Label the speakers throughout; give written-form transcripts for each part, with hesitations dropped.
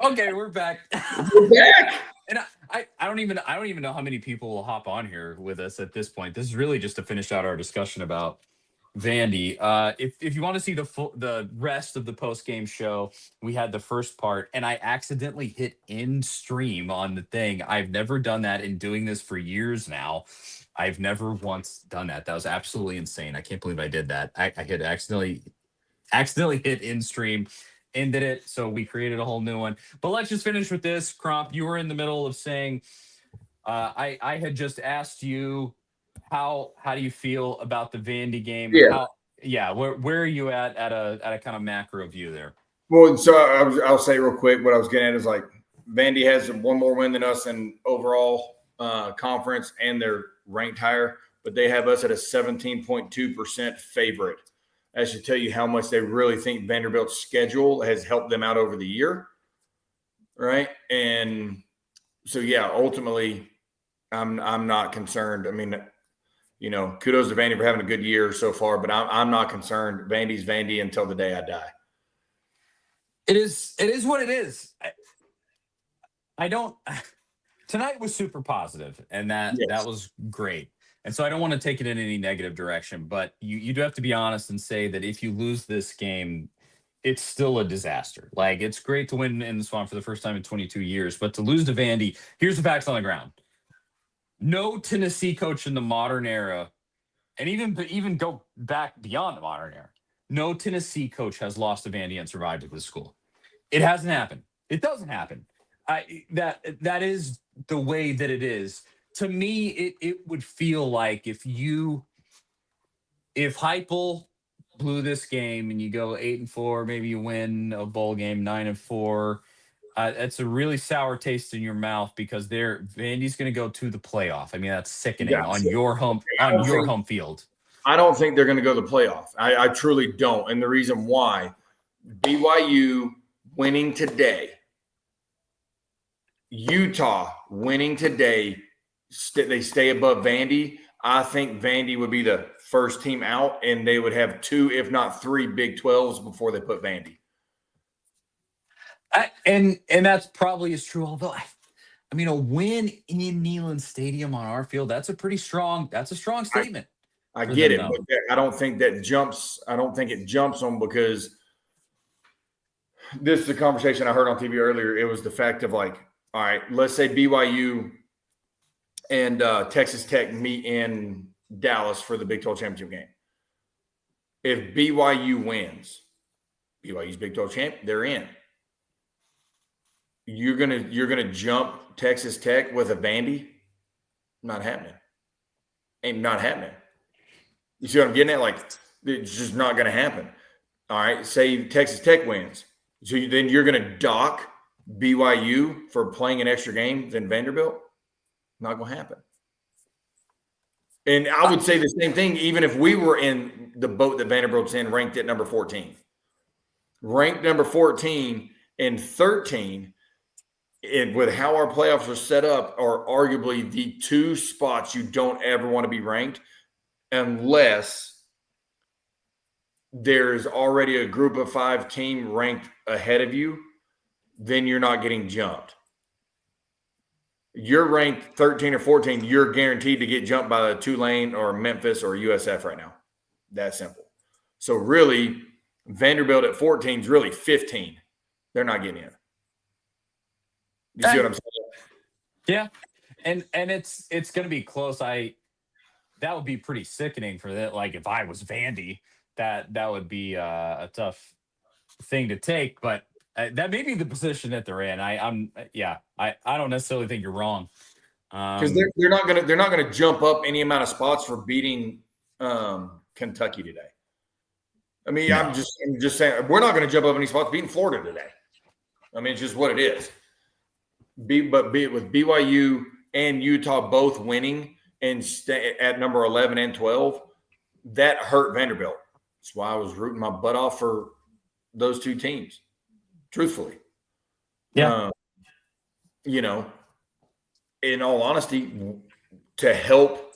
Speaker 1: Okay, we're back.
Speaker 2: We're back.
Speaker 1: And I don't even know how many people will hop on here with us at this point. This is really just to finish out our discussion about Vandy. If you want to see the rest of the post game show, we had the first part, and I accidentally hit in stream on the thing. I've never done that in doing this for years now. I've never once done that. That was absolutely insane. I can't believe I did that. I hit accidentally hit in stream, ended it. So we created a whole new one. But let's just finish with this. Cromp, you were in the middle of saying I had just asked you how do you feel about the Vandy game?
Speaker 2: Yeah.
Speaker 1: How yeah, where are you at a kind of macro view there?
Speaker 2: Well, so I'll say real quick what I was getting at is like Vandy has one more win than us in overall conference, and they're ranked higher, but they have us at a 17.2% favorite. That should tell you how much they really think Vanderbilt's schedule has helped them out over the year, right? And so yeah, ultimately, I'm not concerned. I mean, kudos to Vandy for having a good year so far, but I'm not concerned. Vandy's Vandy until the day I die.
Speaker 1: It is what it is. I don't tonight was super positive, and that
Speaker 2: Yes.
Speaker 1: was great. And so I don't want to take it in any negative direction, but you do have to be honest and say that if you lose this game, it's still a disaster. Like, it's great to win in the Swamp for the first time in 22 years, but to lose to Vandy, here's the facts on the ground. No Tennessee coach in the modern era, and even go back beyond the modern era, no Tennessee coach has lost to Vandy and survived at this school. It hasn't happened. It doesn't happen. That is the way that it is. To me, it would feel like if Heupel blew this game and you go 8-4, maybe you win a bowl game 9-4. That's a really sour taste in your mouth because Vandy's going to go to the playoff. I mean, that's sickening
Speaker 2: Yeah.
Speaker 1: on
Speaker 2: So
Speaker 1: your home
Speaker 2: I
Speaker 1: on
Speaker 2: don't
Speaker 1: your
Speaker 2: think
Speaker 1: home field.
Speaker 2: I don't think they're going to go to the playoff. I truly don't. And the reason why, BYU winning today, Utah winning today, they stay above Vandy. I think Vandy would be the first team out, and they would have two, if not three, Big 12s before they put Vandy.
Speaker 1: And that's probably is true. Although I mean, a win in Neyland Stadium on our field, that's a strong
Speaker 2: I,
Speaker 1: statement
Speaker 2: I
Speaker 1: for
Speaker 2: get
Speaker 1: them,
Speaker 2: it,
Speaker 1: though.
Speaker 2: but I don't think that jumps. I don't think it jumps them because this is a conversation I heard on TV earlier. It was the fact of like, all right, let's say BYU and Texas Tech meet in Dallas for the Big 12 championship game. If BYU wins, BYU's Big 12 champ, they're in. You're gonna jump Texas Tech with a Vandy? Not happening. Ain't not happening. You see what I'm getting at? Like, it's just not gonna happen. All right. Say Texas Tech wins. So then you're gonna dock BYU for playing an extra game than Vanderbilt? Not gonna happen. And I would say the same thing, even if we were in the boat that Vanderbilt's in, ranked at number 14. Ranked number 14 and 13, and with how our playoffs are set up, are arguably the two spots you don't ever want to be ranked unless there's already a group of 5 team ranked ahead of you, then you're not getting jumped. You're ranked 13 or 14, you're guaranteed to get jumped by the Tulane or Memphis or USF right now. That simple. So really, Vanderbilt at 14 is really 15. They're not getting in. You see what I'm saying?
Speaker 1: Yeah, and it's going to be close. That would be pretty sickening for that. Like, if I was Vandy, that would be a tough thing to take. But that may be the position that they're in. I'm yeah. I don't necessarily think you're wrong.
Speaker 2: Because they're not gonna jump up any amount of spots for beating Kentucky today. I mean, I'm
Speaker 1: No.
Speaker 2: just saying we're not going to jump up any spots beating Florida today. I mean, it's just what it is. With BYU and Utah both winning and stay at number 11 and 12, that hurt Vanderbilt. That's why I was rooting my butt off for those two teams, truthfully.
Speaker 1: Yeah.
Speaker 2: You know, in all honesty, to help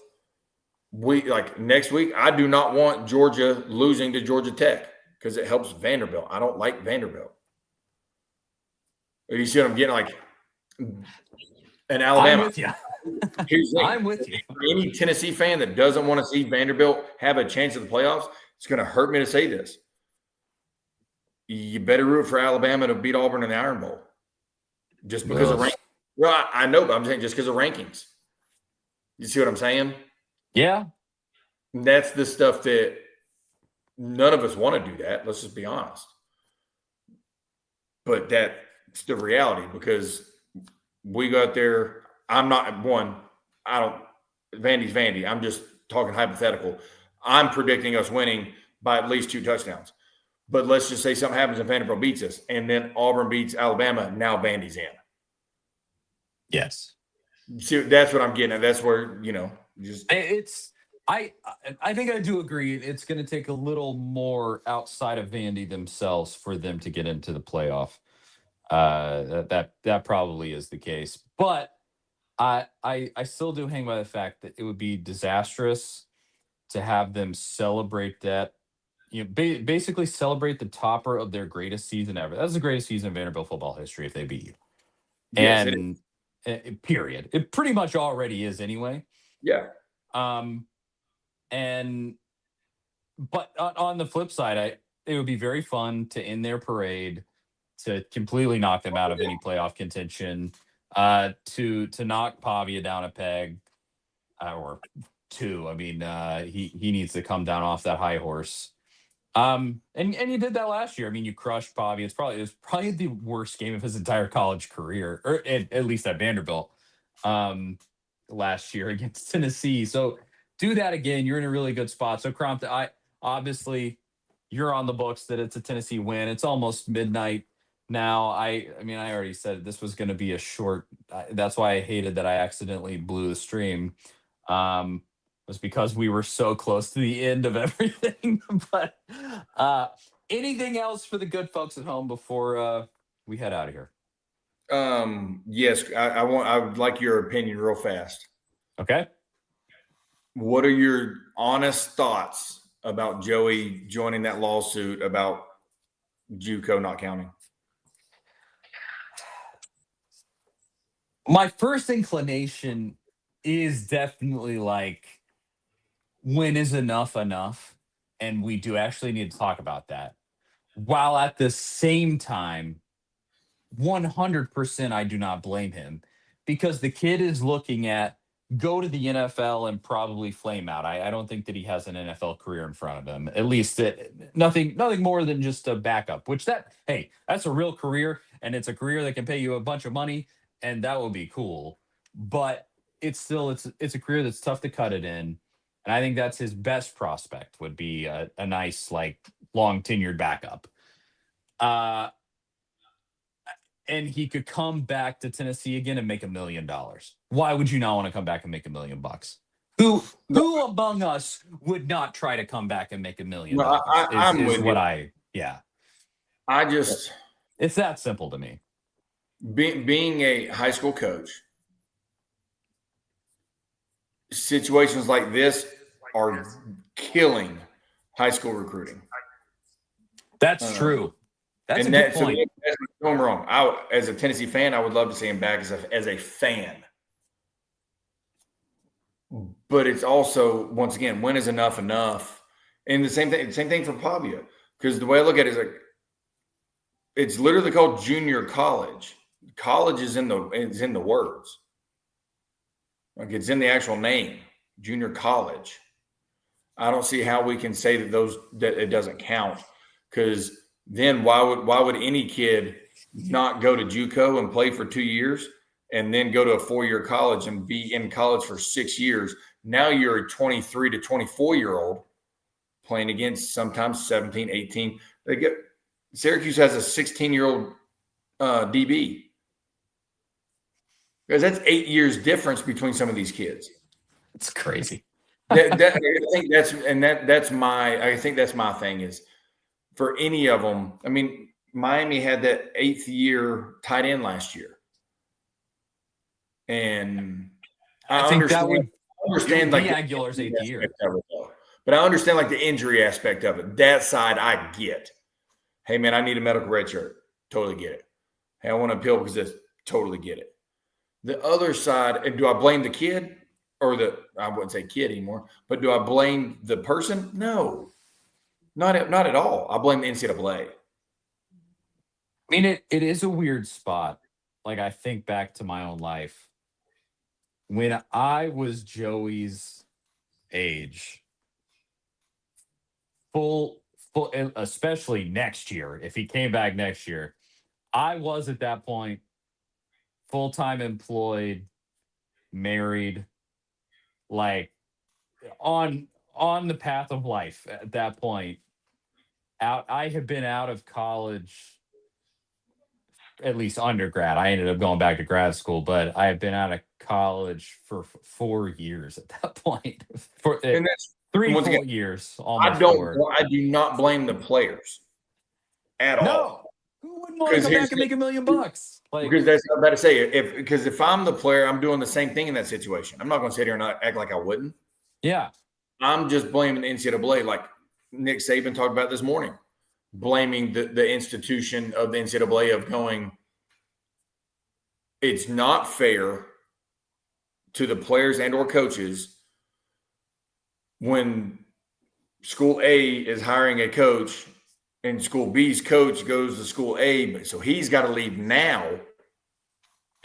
Speaker 2: next week, I do not want Georgia losing to Georgia Tech because it helps Vanderbilt. I don't like Vanderbilt. You see what I'm getting? Like an
Speaker 1: I'm
Speaker 2: Alabama.
Speaker 1: with you.
Speaker 2: Here's the thing.
Speaker 1: I'm with you.
Speaker 2: For any Tennessee fan that doesn't want to see Vanderbilt have a chance at the playoffs, it's going to hurt me to say this. You better root for Alabama to beat Auburn in the Iron Bowl. Just because of rankings. Well, I know, but I'm saying just because of rankings. You see what I'm saying?
Speaker 1: Yeah.
Speaker 2: That's the stuff that none of us want to do that. Let's just be honest. But that's the reality because we got there. I'm not one. I don't. Vandy's Vandy. I'm just talking hypothetical. I'm predicting us winning by at least 2 touchdowns. But let's just say something happens and Vanderbilt beats us, and then Auburn beats Alabama. Now Vandy's in.
Speaker 1: Yes.
Speaker 2: See, that's what I'm getting at. That's where
Speaker 1: I think I do agree. It's going to take a little more outside of Vandy themselves for them to get into the playoff. That probably is the case, but I still do hang by the fact that it would be disastrous to have them celebrate that. Basically celebrate the topper of their greatest season ever. That's the greatest season in Vanderbilt football history if they beat you.
Speaker 2: Yes,
Speaker 1: and period. It pretty much already is anyway.
Speaker 2: Yeah.
Speaker 1: But on the flip side, it would be very fun to end their parade, to completely knock them out of any playoff contention, to knock Pavia down a peg, or 2. I mean, he needs to come down off that high horse. And you did that last year. I mean, you crushed Pavia. It was probably the worst game of his entire college career, or at least at Vanderbilt, last year against Tennessee. So do that again. You're in a really good spot. So Cromp, obviously you're on the books that it's a Tennessee win. It's almost midnight now. I mean, I already said this was going to be a short. That's why I hated that I accidentally blew the stream. Was because we were so close to the end of everything. But anything else for the good folks at home before we head out of here?
Speaker 2: Yes, I would like your opinion real fast.
Speaker 1: Okay.
Speaker 2: What are your honest thoughts about Joey joining that lawsuit about JUCO not counting?
Speaker 1: My first inclination is definitely like, when is enough? And we do actually need to talk about that. While at the same time, 100% I do not blame him, because the kid is looking at go to the NFL and probably flame out. I don't think that he has an NFL career in front of him. At least nothing more than just a backup, which that's a real career, and it's a career that can pay you a bunch of money, and that would be cool. But it's a career that's tough to cut it in. And I think that's his best prospect, would be a nice, like, long tenured backup. And he could come back to Tennessee again and make $1 million. Why would you not want to come back and make $1 million? Who among us would not try to come back and make $1 million? It's that simple to me.
Speaker 2: Being a high school coach, situations like this are killing high school recruiting.
Speaker 1: That's true. That's a good point.
Speaker 2: That's going wrong. As a Tennessee fan, I would love to see him back as a fan. But it's also, once again, when is enough? And the same thing for Pavia. Because the way I look at it is like, it's literally called junior college. College is in the words. Like, it's in the actual name, junior college. I don't see how we can say that it doesn't count, because then why would any kid not go to JUCO and play for 2 years and then go to a 4-year college and be in college for 6 years? Now you're a 23 to 24-year-old playing against sometimes 17, 18. Syracuse has a 16-year-old DB. Because that's 8 years difference between some of these kids.
Speaker 1: It's crazy.
Speaker 2: I think that's my thing is, for any of them. I mean, Miami had that 8th year tight end last year, and I think understand like
Speaker 1: Aguilar's 8th year,
Speaker 2: but I understand like the injury aspect of it. That side I get. Hey man, I need a medical red shirt. Totally get it. Hey, I want to appeal because I totally get it. The other side, and do I blame the kid or I wouldn't say kid anymore, but do I blame the person? No, not at all. I blame the NCAA.
Speaker 1: I mean, it is a weird spot. Like, I think back to my own life. When I was Joey's age, full, especially next year, if he came back next year, I was at that point full-time employed, married, like on the path of life at that point. I have been out of college, at least undergrad. I ended up going back to grad school, but I have been out of college for 4 years at that point. For
Speaker 2: And that's
Speaker 1: three
Speaker 2: once
Speaker 1: full
Speaker 2: again,
Speaker 1: years, almost
Speaker 2: I
Speaker 1: 4.
Speaker 2: do not blame the players at all.
Speaker 1: No, who wouldn't want to
Speaker 2: Because
Speaker 1: come back and make $1 million? Like,
Speaker 2: because that's what I'm about to say. Because if I'm the player, I'm doing the same thing in that situation. I'm not going to sit here and not act like I wouldn't.
Speaker 1: yeah,
Speaker 2: I'm just blaming the NCAA, like Nick Saban talked about this morning, blaming the institution of the NCAA of going, it's not fair to the players and or coaches when school A is hiring a coach and school B's coach goes to school A, so he's got to leave now.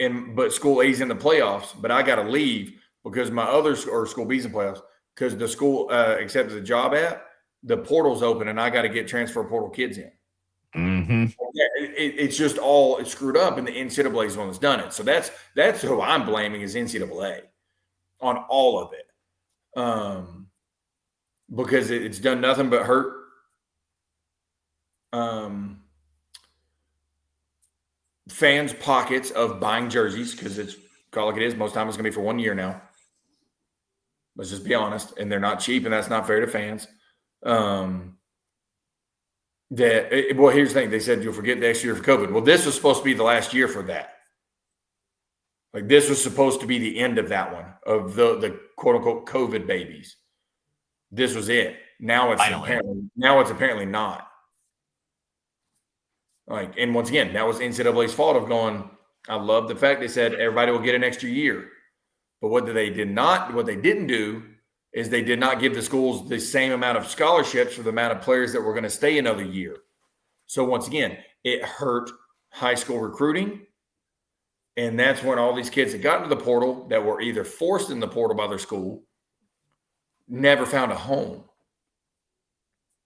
Speaker 2: But school A's in the playoffs, but I got to leave because my other or school B's in playoffs because the school accepted the job at the portal's open and I got to get transfer portal kids in.
Speaker 1: mm-hmm.
Speaker 2: It's just all it's screwed up, and the NCAA is the one that's done it. So that's who I'm blaming is NCAA on all of it, because it's done nothing but hurt. Fans' pockets of buying jerseys because it's call it like it is. Most time it's going to be for 1 year now. Let's just be honest, and they're not cheap, and that's not fair to fans. Well, here's the thing: they said you'll forget the extra year for COVID. Well, this was supposed to be the last year for that. Like this was supposed to be the end of that one of the quote unquote COVID babies. This was it. Now it's apparently not. Like, and once again, that was NCAA's fault of going. I love the fact they said everybody will get an extra year, but what they didn't do is they did not give the schools the same amount of scholarships for the amount of players that were going to stay another year. So once again, it hurt high school recruiting. And that's when all these kids that got into the portal that were either forced in the portal by their school never found a home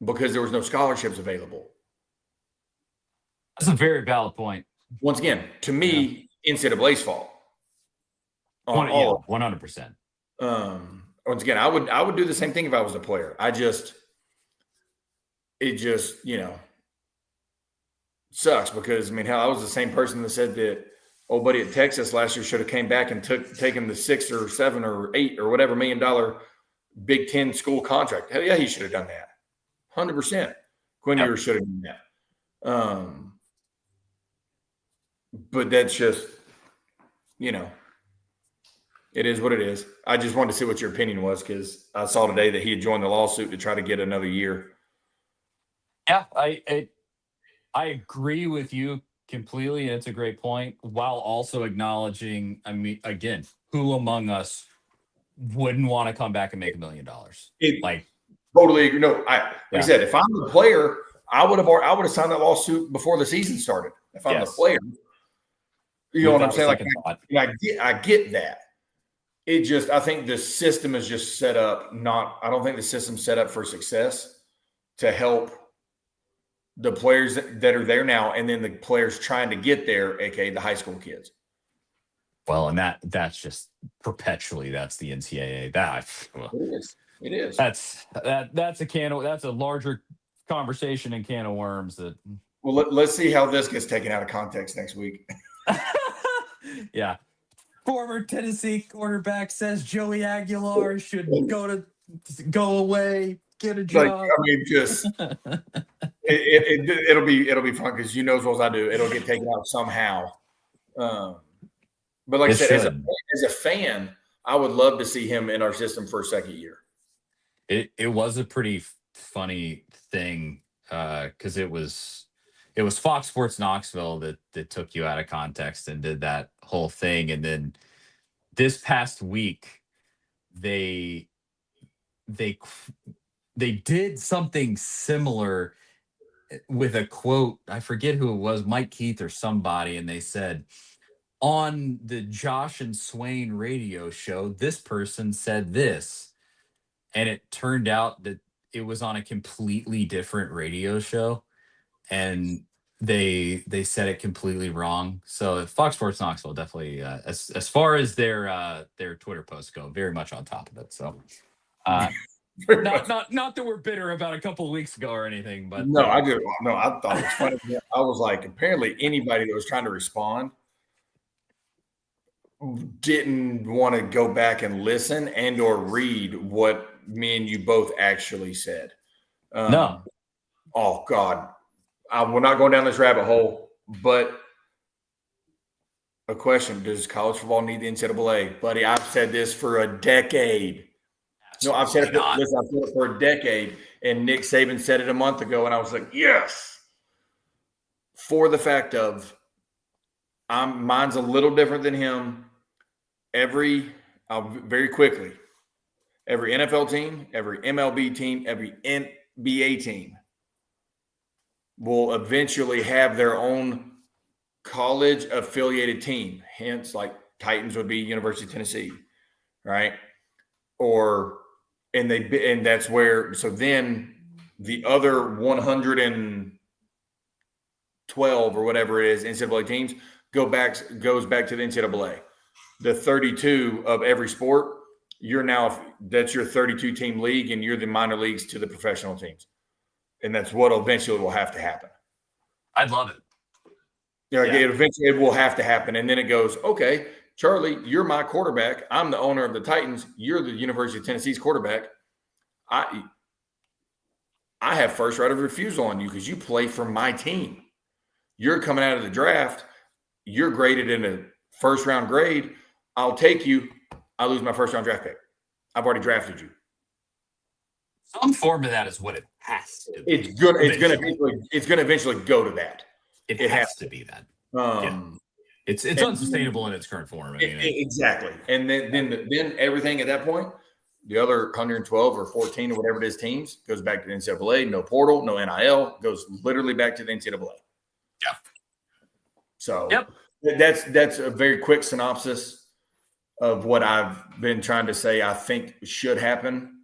Speaker 2: because there was no scholarships available.
Speaker 1: That's a very valid point.
Speaker 2: Once again, to me, NCAA's fault.
Speaker 1: 100%.
Speaker 2: Once again, I would do the same thing if I was a player. It just sucks because hell, I was the same person that said that old buddy at Texas last year should have came back and taken the $6 or $7 or $8 or whatever $1 million Big Ten school contract. Hell yeah, he should have done that. 100%. Quinn Ewers should have done that. But that's just, it is what it is. I just wanted to see what your opinion was because I saw today that he had joined the lawsuit to try to get another year.
Speaker 1: Yeah, I agree with you completely. And it's a great point while also acknowledging, again, who among us wouldn't want to come back and make $1 million?
Speaker 2: Totally agree. No, like I said, if I'm the player, I would have signed that lawsuit before the season started. If I'm the player, you know what I'm saying? I get that. It just, I think the system is just set up. I don't think the system's set up for success to help the players that are there now, and then the players trying to get there, aka the high school kids.
Speaker 1: Well, and that's just perpetually that's the NCAA.
Speaker 2: It is.
Speaker 1: That's a larger conversation and can of worms.
Speaker 2: Well, let's see how this gets taken out of context next week.
Speaker 1: Yeah. Former Tennessee quarterback says Joey Aguilar should go away, get a job.
Speaker 2: It'll be fun because you know as well as I do, it'll get taken out somehow. But like I said, as a fan, I would love to see him in our system for a second year.
Speaker 1: It was a pretty funny thing because it was it was Fox Sports Knoxville that took you out of context and did that whole thing. And then this past week, they they they did something similar with a quote. I forget who it was, Mike Keith or somebody, and they said on the Josh and Swain radio show, this person said this, and it turned out that it was on a completely different radio show, and they said it completely wrong. So Fox Sports Knoxville definitely, as far as their Twitter posts go, very much on top of it. So not that we're bitter about a couple of weeks ago or anything, but
Speaker 2: no, I thought it was funny. I was like, apparently anybody that was trying to respond didn't want to go back and listen and or read what me and you both actually said.
Speaker 1: No.
Speaker 2: Oh God, we're not going down this rabbit hole, but a question: does college football need the NCAA, buddy? I've said this for a decade. No, I've said it for a decade, and Nick Saban said it a month ago, and I was like, yes. For the fact of, mine's a little different than him. Very quickly, every NFL team, every MLB team, every NBA team will eventually have their own college affiliated team. Hence, like Titans would be University of Tennessee, right? And that's where. So then the other 112 or whatever it is NCAA teams goes back to the NCAA. The 32 of every sport, that's your 32 team league, and you're the minor leagues to the professional teams. And that's what eventually will have to happen.
Speaker 1: I'd love it.
Speaker 2: It will have to happen. And then it goes, okay, Charlie, you're my quarterback. I'm the owner of the Titans. You're the University of Tennessee's quarterback. I have first right of refusal on you because you play for my team. You're coming out of the draft. You're graded in a first round grade. I'll take you. I lose my first round draft pick. I've already drafted you.
Speaker 1: Some form of that is what it has to be.
Speaker 2: It's going to eventually go to that.
Speaker 1: It has to be that. It's unsustainable in its current form. I mean,
Speaker 2: exactly. And then everything at that point, the other 112 or 14 or whatever it is teams goes back to the NCAA. No portal, no NIL, goes literally back to the NCAA.
Speaker 1: Yeah.
Speaker 2: So that's a very quick synopsis of what I've been trying to say I think should happen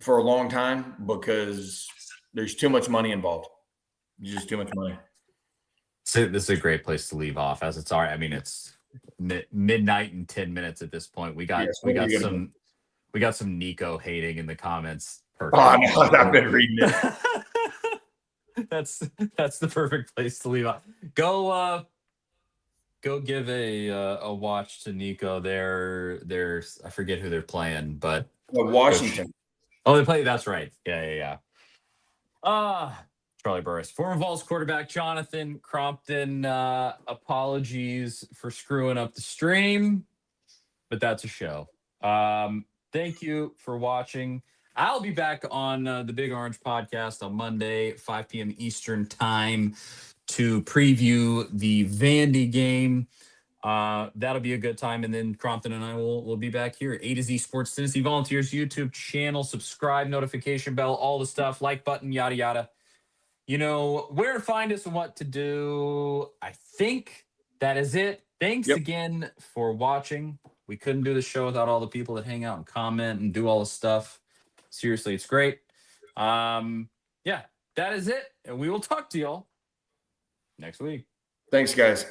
Speaker 2: for a long time, because there's too much money involved. Just too much money.
Speaker 1: So this is a great place to leave off, as it's all right. I mean, it's midnight and 10 minutes at this point. We got some Nico hating in the comments. Perfect.
Speaker 2: Oh, no, I've been reading it.
Speaker 1: That's the perfect place to leave off. Go give a watch to Nico. They're I forget who they're playing, but
Speaker 2: Washington.
Speaker 1: Oh, they play. That's right. Yeah. Charlie Burris, former Vols quarterback Jonathan Crompton. Apologies for screwing up the stream, but that's a show. Thank you for watching. I'll be back on the Big Orange podcast on Monday, 5 p.m. Eastern time, to preview the Vandy game. That'll be a good time. And then Crompton and I will be back here. A to Z Sports Tennessee Volunteers YouTube channel. Subscribe, notification bell, all the stuff, like button, yada, yada. You know where to find us and what to do. I think that is it. Thanks again for watching. We couldn't do the show without all the people that hang out and comment and do all the stuff. Seriously, it's great. That is it. And we will talk to y'all next week.
Speaker 2: Thanks, guys.